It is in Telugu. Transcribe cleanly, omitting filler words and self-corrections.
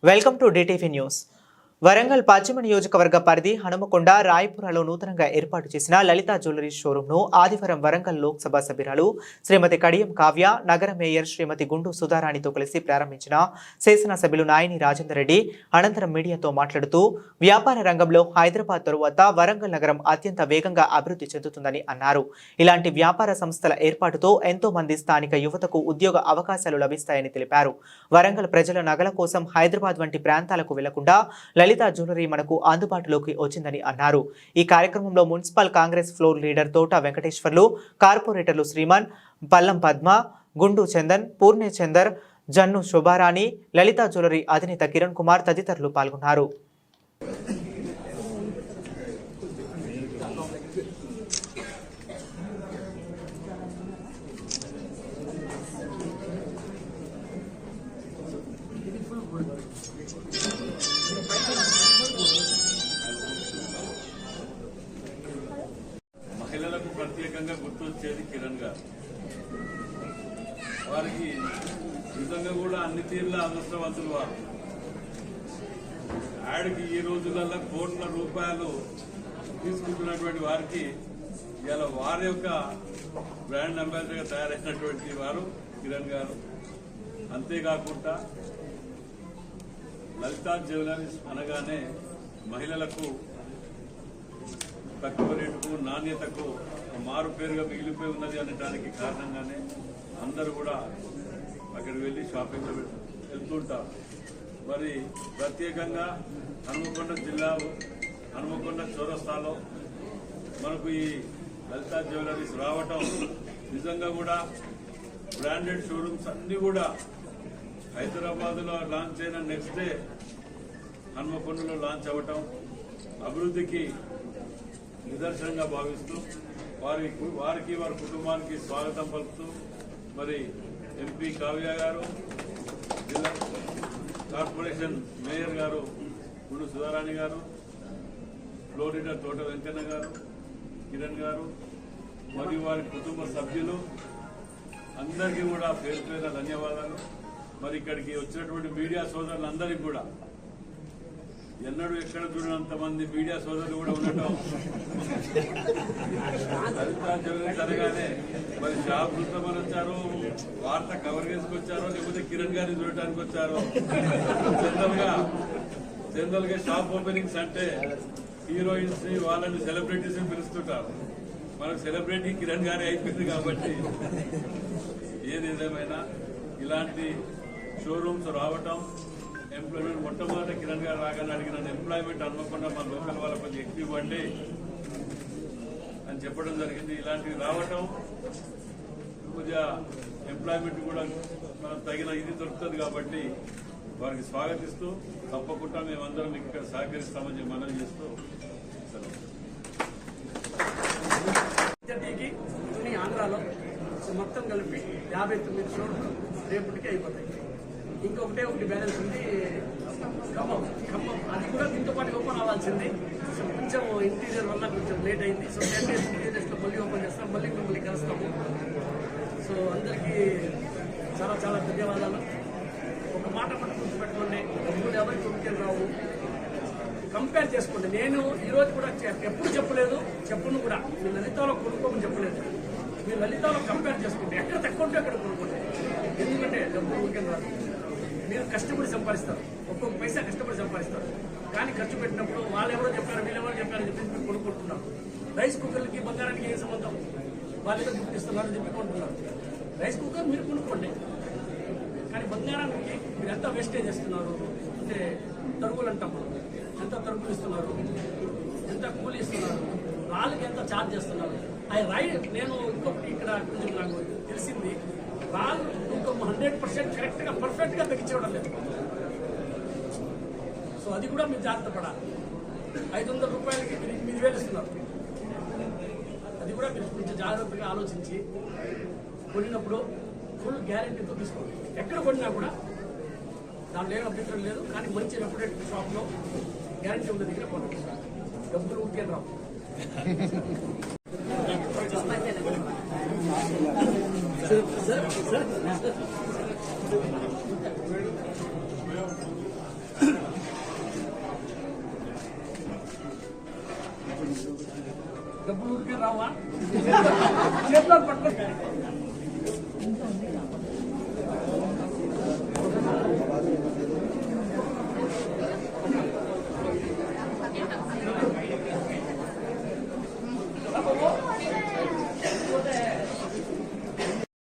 Welcome to DTV news. Warangal పశ్చిమ నియోజకవర్గ పరిధి హనుమకొండ రాయపురలో నూతనంగా ఏర్పాటు చేసిన లలిత జ్యువెలరీ షోరూమ్ ను ఆదివారం వరంగల్ లోక్సభ సభ్యురాలు శ్రీమతి కడియం కావ్య, నగర మేయర్ శ్రీమతి గుండు సుధారాణితో కలిసి ప్రారంభించిన శాసనసభ్యులు నాయని రాజేందర్ రెడ్డి అనంతరం మీడియాతో మాట్లాడుతూ వ్యాపార రంగంలో హైదరాబాద్ తరువాత వరంగల్ నగరం అత్యంత వేగంగా అభివృద్ధి చెందుతుందని అన్నారు. ఇలాంటి వ్యాపార సంస్థల ఏర్పాటుతో ఎంతో మంది స్థానిక యువతకు ఉద్యోగ అవకాశాలు లభిస్తాయని తెలిపారు. వరంగల్ ప్రజల నగల కోసం హైదరాబాద్ వంటి ప్రాంతాలకు వెళ్లకుండా లలిత జ్యువెలరీ మనకు అందుబాటులోకి వచ్చిందని అన్నారు. ఈ కార్యక్రమంలో మున్సిపల్ కాంగ్రెస్ ఫ్లోర్ లీడర్ తోట వెంకటేశ్వర్లు, కార్పొరేటర్లు శ్రీమాన్, పల్లం పద్మ, గుండు చందన్, పూర్ణే చందర్, జన్ను శోభారాణి, లలిత జ్యువెలరీ అధినేత కిరణ్ కుమార్ తదితరులు పాల్గొన్నారు. మహిళలకు ప్రత్యేకంగా గుర్తొచ్చేది కిరణ్ గారు. వారికి నిజంగా కూడా అన్ని తీరుల అదృష్టవంతులు వారు. యాడ్కి ఈ రోజులలో కోట్ల రూపాయలు తీసుకుంటున్నటువంటి వారికి ఇలా వారి యొక్క బ్రాండ్ అంబాసిడర్గా తయారైనటువంటి వారు కిరణ్ గారు. అంతేకాకుండా లలితా జ్యువెలరీస్ అనగానే మహిళలకు తక్కువ రేటుకు, నాణ్యతకు మారు పేరుగా మిగిలిపోయి ఉన్నది అనడానికి కారణంగానే అందరూ కూడా అక్కడికి వెళ్ళి షాపింగ్ వెళ్తుంటారు. మరి ప్రత్యేకంగా హనుమకొండ జిల్లా హనుమకొండ చౌరస్తాలో మనకు ఈ లలితా జ్యువెలరీస్ రావటం నిజంగా కూడా బ్రాండెడ్ షోరూమ్స్ అన్ని కూడా హైదరాబాద్లో లాంచ్ అయిన నెక్స్ట్ డే హనుమకొండలో లాంచ్ అవ్వటం అభివృద్ధికి నిదర్శనంగా భావిస్తూ వారికి వారి కుటుంబానికి స్వాగతం పలుకుతూ మరి ఎంపీ కావ్య గారు, జిల్లా కార్పొరేషన్ మేయర్ గారు గుండు సుధారాణి గారు, ఫ్లోర్ లీడర్ తోట వెంకన్న గారు, కిరణ్ గారు మరియు వారి కుటుంబ సభ్యులు అందరికీ కూడా పేరు పేరున ధన్యవాదాలు. మరి ఇక్కడికి వచ్చినటువంటి మీడియా సోదరులందరికీ కూడా ఎన్నడూ ఎక్కడ చూడనంత మంది మీడియా సోదరులు కూడా ఉండటం లలితా జ్యువెలరీస్ అనగానే మరి షాప్ చూద్దామని వచ్చారో, వార్త కవర్ చేసుకొచ్చారో, లేకపోతే కిరణ్ గారిని చూడటానికి వచ్చారో. జనరల్ గా షాప్ ఓపెనింగ్స్ అంటే హీరోయిన్స్ ని, వాళ్ళని సెలబ్రిటీస్ ని పిలుస్తుంటారు. మనకు సెలబ్రిటీ కిరణ్ గారే అయిపోయింది. కాబట్టి ఏదేమైనా ఇలాంటి షోరూమ్స్ రావటం, ఎంప్లాయ్మెంట్ మొట్టమొదటి కిరణ్ గారు రాగానే అడిగిన ఎంప్లాయ్మెంట్ అనుకోకుండా మన లోకల్ వాళ్ళ కొంచెం ఎక్కువ ఇవ్వండి అని చెప్పడం జరిగింది. ఇలాంటివి రావటం కొద్దిగా ఎంప్లాయ్మెంట్ కూడా మనం తగిన ఇది దొరుకుతుంది. కాబట్టి వారికి స్వాగతిస్తూ తప్పకుండా మేమందరం ఇక్కడ సహకరిస్తామని మనం చేస్తూ ఆంధ్రాలో మొత్తం కలిపి 59 షోరూమ్లు రేపటికి అయిపోతాయి. ఒకటి బ్యాలెన్స్ ఉంది ఖమ్మం. అది కూడా దీంతో పాటు ఓపెన్ అవ్వాల్సింది. కొంచెం ఇంటీరియర్ వల్ల కొంచెం లేట్ అయింది. సో 10 days 3 days లో మళ్ళీ ఓపెన్ చేస్తాం, మళ్ళీ మిమ్మల్ని కలుస్తాము. సో అందరికీ చాలా చాలా ధన్యవాదాలు. ఒక మాట మనం గుర్తుపెట్టుకోండి, డబ్బులు ఎవరికి ఉడికేం రావు. కంపేర్ చేసుకోండి. నేను ఈరోజు కూడా ఎప్పుడు చెప్పలేదు, చెప్పును కూడా మీ లలితాలో కొనుక్కోమని చెప్పలేదు. మీరు లలితాలో కంపేర్ చేసుకోండి. ఎక్కడ తక్కువ ఉంటే అక్కడ కొనుక్కోండి. ఎందుకంటే డబ్బులు ఉడికేం రాదు. మీరు కష్టపడి సంపాదిస్తారు, ఒక్కొక్క పైసా కష్టపడి సంపాదిస్తారు. కానీ ఖర్చు పెట్టినప్పుడు వాళ్ళు ఎవరో చెప్పారు, వీళ్ళెవరో చెప్పారని చెప్పి మీరు కొనుక్కుంటున్నారు. రైస్ కుక్కర్లకి బంగారానికి ఏం సంబంధం? వాళ్ళు ఏదో గిఫ్ట్ ఇస్తున్నారని చెప్పి కొంటున్నారు. రైస్ కుక్కర్ మీరు కొనుక్కోండి. కానీ బంగారానికి మీరు ఎంత వేస్టేజ్ ఇస్తున్నారు అంటే తరుగులు అంటాం మనం. ఎంత తరుగులు ఇస్తున్నారు, ఎంత కూలీ ఇస్తున్నారు, వాళ్ళకి ఎంత ఛార్జ్ చేస్తున్నారు. నేను ఇంకొకటి ఇక్కడ కొంచెం నాకు తెలిసింది, వాళ్ళు ఇంకొక 100% కరెక్ట్గా పర్ఫెక్ట్గా తగ్గించడం లేదు. సో అది కూడా మీరు జాగ్రత్త పడాలి. 500 రూపాయలకి 8,000 ఇస్తున్నారు. అది కూడా మీరు కొంచెం జాగ్రత్తగా ఆలోచించి కొనినప్పుడు ఫుల్ గ్యారెంటీతో తీసుకోండి. ఎక్కడ కొనినా కూడా దాంట్లో ఏం అభ్యంతరం లేదు. కానీ మంచి రెప్యుటెడ్ షాప్లో గ్యారెంటీ ఉన్న దగ్గర కొనండి. డబ్బులు ఊరికే రావు. డబ్బులు ఊరికే రావా చేతిలో పట్టుకుంటారు